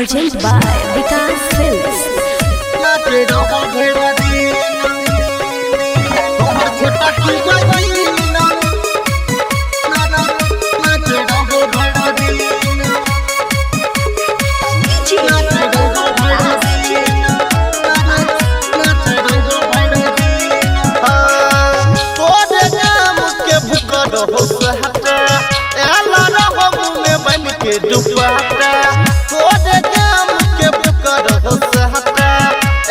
Urgent by Vikas Films. दुपट्टा तोरे जाम के बुकर हो सहता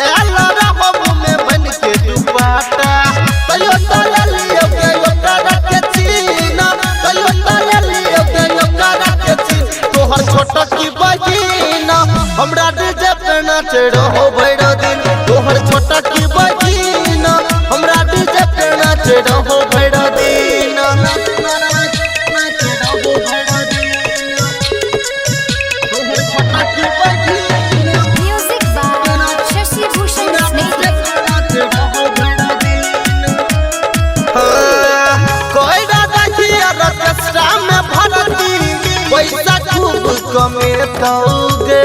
एला रहब में बन के दुपट्टा तयो तले लियो के ओकरा के चीना तयो तले लियो के ओकरा के चीन तोहर छोटा की बहिना हमरा डीजे पे नाच रहो भइरो दिन तोहर छोटा की बहिना हमरा डीजे पे नाच रहो भइरो दिन पैसा खूब कमेतौगे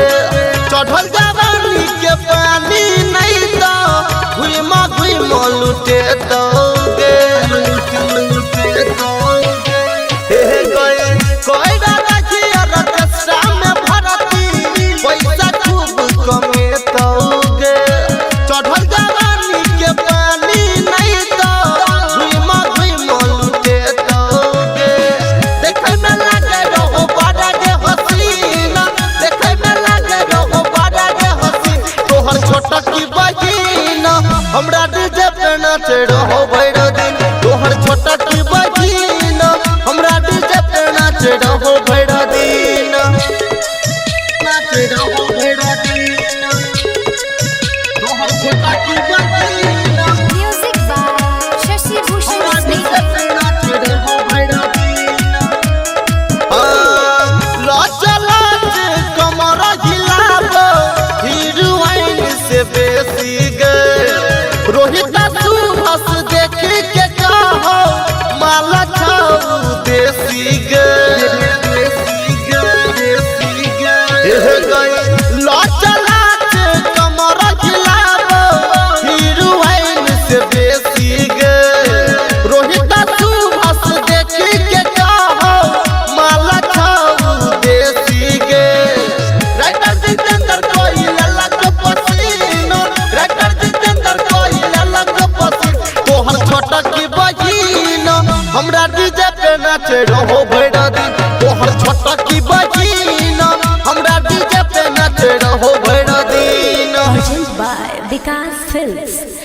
चढ़ल जवानी के पानी नहीं तो घुमा लुटेतौगे पैसा खूब कमेतौगे चढ़ल जवानी के पानी नहीं तो घुमा लुटेतौगे देखे में लागे रहो बड़ा के हसीना देखे में लागे रहो बड़ा के हसीन तोहर छोटा की बहिना हमरा डीजे पे नाच रहो भइरो दिन तोहर छोटा की बहिना हमरा डीजे पे नाच रहो भइरो दिन नाच रहो भइरो दिन तोहर छोटा की बहिना Music by Shashi Bhushan Rohit सुबस देखी के कहो माला खाऊ देसी कमर हिलाबो हीरोइन से बेसी गे रोहित सुबस देखी के कहो माला खाऊ देसी गे राइटर जितेंद्र कोई ललक पसीनो राइटर जितेंद्र कोई ललक पसीनो तोहर छोटा की बहिना हमरा डीजे पे नाच रहो भइरो दिन तोहर छोटा की बहिना हमरा डीजे पे नाच रहो भइरो दिन Urgent by Vikas Films.